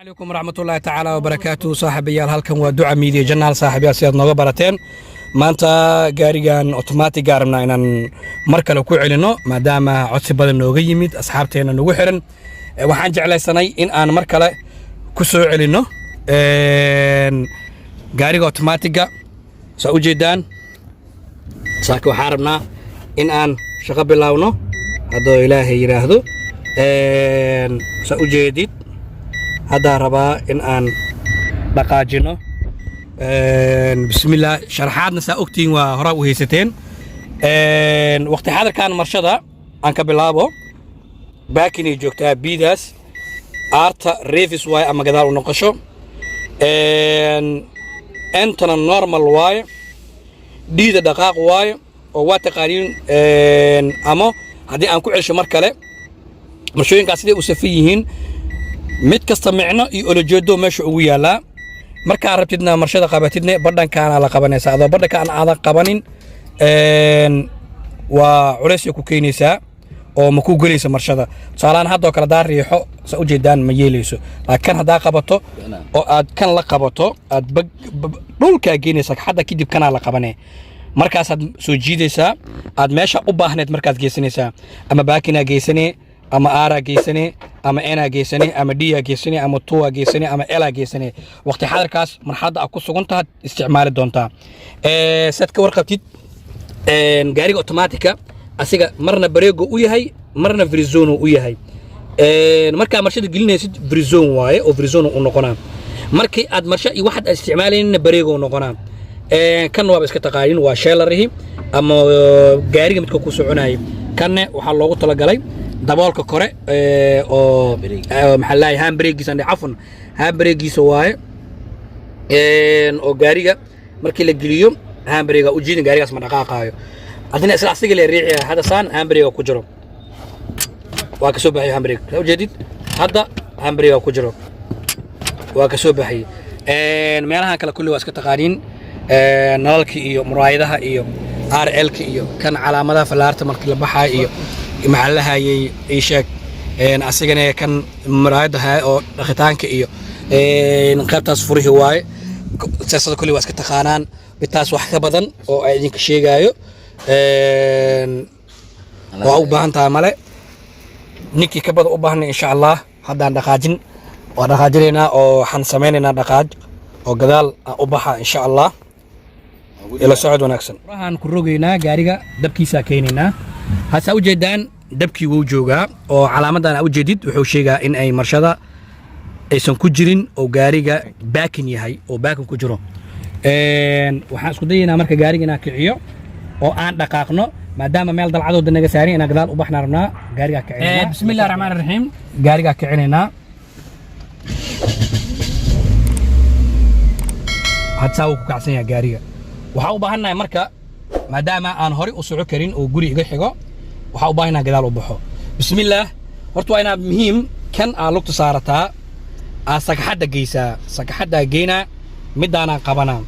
عليكم ورحمة الله تعالى وبركاته. صاحبي هالكم ودعاء ميديا جنال صاحبي سياد نوغا براتين maanta gaarigan automatic gaarna inaan mar kale ku celino maadaama codsi badan nooga yimid asxaabteena nagu xiran waxaan jeclaysanay in aan mar kale ku soo celino gaariga automatic-ga soo ujeedaan saaka waxaan rabnaa in aan shaqo bilaawno haddoo ilaahay yiraahdo soo ujeedid hadda rabaa in aan dhaqaajino بسم الله شرحاتنا سأكتين وهراء وهيستين وقت حاضر كان مرشدة أنك بلابو باكني جوكتا بيداس آرتا ريفيس واي أما قدار ونقشو انتنا نورمال واي ديدا دقاق واي ووات قارين أما هدي أنكو عيش مركلة مرشوين قاسدي وسفيهين ميت كستمعنا يقولوا جودو مشعوية لا marka rabtidna marshada qabatidna badhankaana la qabanaysa adoo badhankaan aad qabanin waa culays ku keenaysa oo ma ku galaysa marshada saalaan hadoo kala daar riixo sa u jeedaan ma yeelayso laakiin hadaa qabato oo aad kan la qabato aad dhulka geenaysa xadda kidib kana la qabanay markaas aad soo jiidaysa aad meesha u baahneed markaad geysanaysa ama baakina geysanay ama ara geysane ama ena geysane ama dia geysane ama tuwa geysane ama ela geysane waqti xadarkaas marxadda ku sugantahay isticmaali doontaa sad ka warqabtid gaariga automatic-ka asiga marna bareego u yahay marna frizone u yahay marka marshada gelinaysid frizone waaye oo frizone u noqonaa markii aad marsha iyo waxaad isticmaalayna bareego noqonaa kan waa iska taqaalin waa sheelarihi ama gaariga midka ku soconay kan waxa loogu talagalay daboolka kore oo maxallahay handbrake-giisa cafwan handbrake-giisa waaye oo gaariga markii la geliyo handbrake-ga u jiidin gaarigaas ma dhaqaaqaayo adina isla asiga la riixi hada saan handbrake-ga ku jiro waa ka soo baxay handbrake soo jeedid hadda handbrake-ga ku jiro waa ka soo baxay meelaha kale kulli waa iska taqaaniin nalalka iyo muraayadaha iyo RL-ka iyo kan calaamadaha falaarta markii la baxay iyo maxallaha ay sheeg asigana kan muraayadaha oo dhaqitaanka iyo qaybtaas furihi waaye siyaasadda kulli waa iska taqaanaan bitaas wax ka badan oo ay idinka sheegaayo waa u baahan tahay male ninkii ka badan u baahnay insha allah haddaan dhaqaajin waa dhaqaajinaynaa oo waxaan samaynaynaa dhaqaaj oo gadaal u baxa insha allah ila socod wanaagsan waxaan ku rogaynaa gaariga dabkiisa keenaynaa hasa ujeedaan dabkii wuu joogaa oo calaamadan aad ujeedid wuxuu sheegaa in ay marshada aysan ku jirin oo gaariga baakin yahay oo baakin ku jiro waxaan isku dayaynaa marka gaariga inaan kiciyo oo aan dhaqaaqno maadaama meel dalcadooda naga saarin inaan gadaal u baxna rabnaa gaariga kicinaa bismillaahir rahmaanir rahiim gaariga kicinaynaa hadsa uu ku kacsan yahay gaariga waxaan u baahannahay marka maadaama aan hore u soco karin oo guri iga xigo waxa u baahanaa gadaal u baxo bismillaah horta waa inaad muhiim kan aan lugta saarataa aad sakaxadda geysaa sakaxadda geynaa midaanaan qabanaa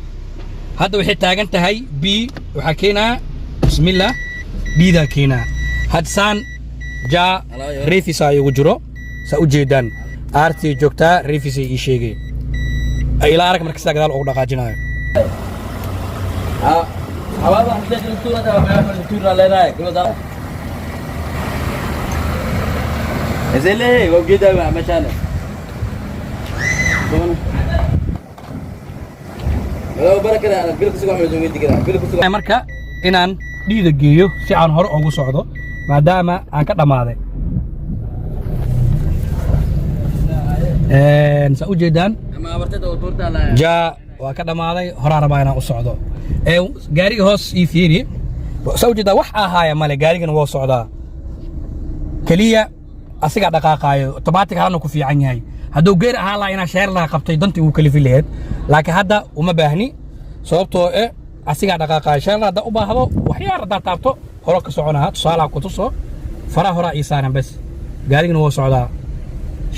hadda waxay taagan tahay b waxaa keenaa bismillaah biidaa keenaa hadsaan jaa reefisa igu jiro saa u jeedaan aartii joogtaa reefisay ii sheegay ilaa arag marka sidaa gadaal ugu dhaqaajinaayo حوالي حدث الدكتور هذا ما يعمل الدكتور على رايك كله ده زي ليه وجده مشانه لو بركه انا قلت سوق محمد ويدي كده قلت سوق marka inaan dhiida geeyo si aan hore ugu socdo maadaama aan ka dhamaaday sa u jeedaan ama abartada oo turta la jaa waa ka dhamaaday horaa rabaa inaan u socdo gaariga hoos ii fiiri soo jeedaa wax ahaaya male gaarigana waa socdaa kaliya asiga dhaqaaqaayo automatic halna ku fiican yahay hadduu geer ahaa laa inaa sheer laha qabtay dantii uu kalifi lahayd laakiin hadda uma baahni sababtoo asiga dhaqaaqaayo sheer hadda u baahdo waxyaar haddaa taabto hore ka soconaa tusaalaha ku tuso faraha horaa ii saaran bas gaarigana waa socdaa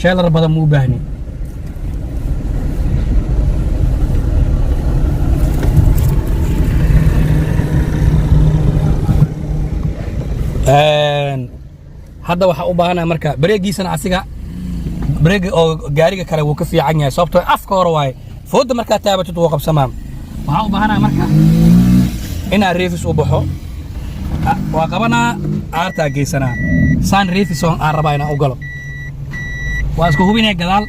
sheer badan muu baahni hadda waxa u baahanaa marka bareegiisana asiga بريق أو جاري كلا وكفي عني صوبته أفكار واي فود مركا تابت توقف سمام وهاو بهنا مركا إنا ريفس وبحو وقبنا عارتا جيسنا سان ريفس وان عرباينا وقلب واسكو هو بيني قدال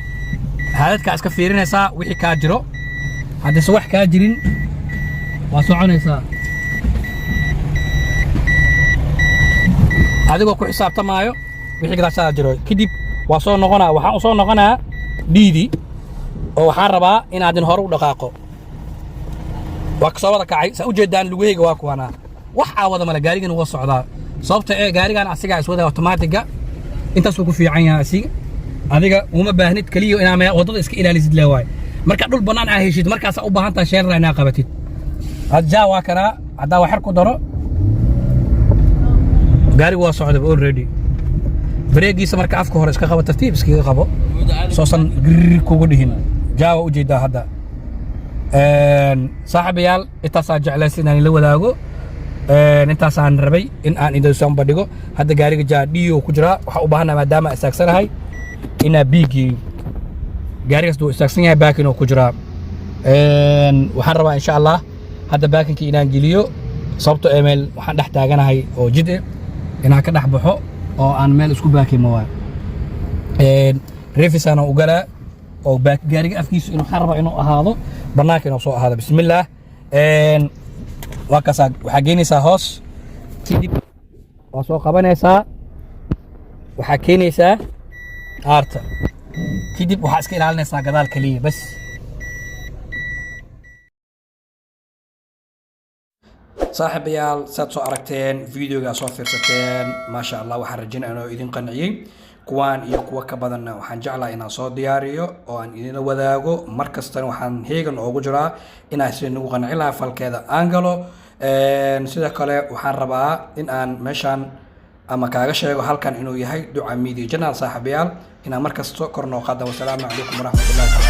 هذا كاسك فيرين هسا وحي كاجرو هذا سوح كاجرين واسوعون هسا هذا هو كل حساب تمايو وحي قدال ساجرو كدب واسو نغنا وحا وصو نغنا ديدي وحان ربا إن عدن هورو دقاقو وكسوada kacay sa u jeedaan lugeyga waa kuwana waxa wada mala gaarigan uga socdaa sababta ee gaarigan asiga iswada automatic-ga intaas uu ku fiican yahay asiga adiga uma baahnid kaliya inaad wadada iska ilaalisid leeyahay marka dhul banaan ah heshid markaas u baahan tahay sheer inaa qabatid hadda waa kana hadda wax ku daro gaarigu waa socdaa already breegiisa marka afka hore iska qabo tartiib iska qabo soosan kugu dhihin jaawa u jeedaa hadda صاحبيال intaasaan jeclaysan inaan la wadaago intaasaan rabay in aan idin soo bandhigo hadda gaariga jaadhiyo ku jira waxa u baahanahay maadaama istaagsanahay ina biigi gaarigaas duu istaagsan yahay baakin oo ku jira waxaan rabaa insha Allah hadda baakinkii inaan geliyo sababtoo email waxaan dhex taaganahay oo jid inaan ka dhex baxo oo aan meel isku baakimo waa reefisana u galaa oo baak gaariga afkiisu inuu xarba inuu ahaado banaanka inuu soo ahaado bismillaah waa kasaag waxa geynaysaa hoos kadib waa soo qabanaysaa waxa keenaysaa aarta kadib waxa iska ilaalinaysaa gadaal kaliya bas saaxiibayaal saad soo aragteen videoga soo fiirsateen ma sha Allah waxaan rajaynayaa inuu idin qanciyay kuwaan iyo kuwa ka badanna waxaan jeclahay inaan soo diyaariyo oo aan idin wadaago markastana waxaan heegan ugu jiraa inaan si nagu qanci lahaa falkeeda aan galo sidoo kale waxaan rabaa in aan meeshan ama kaaga sheego halkan inuu yahay Duca Media Channel saaxiibayaal inaan markasto korno qaada wassalaamu calaykum waraxmatullaahi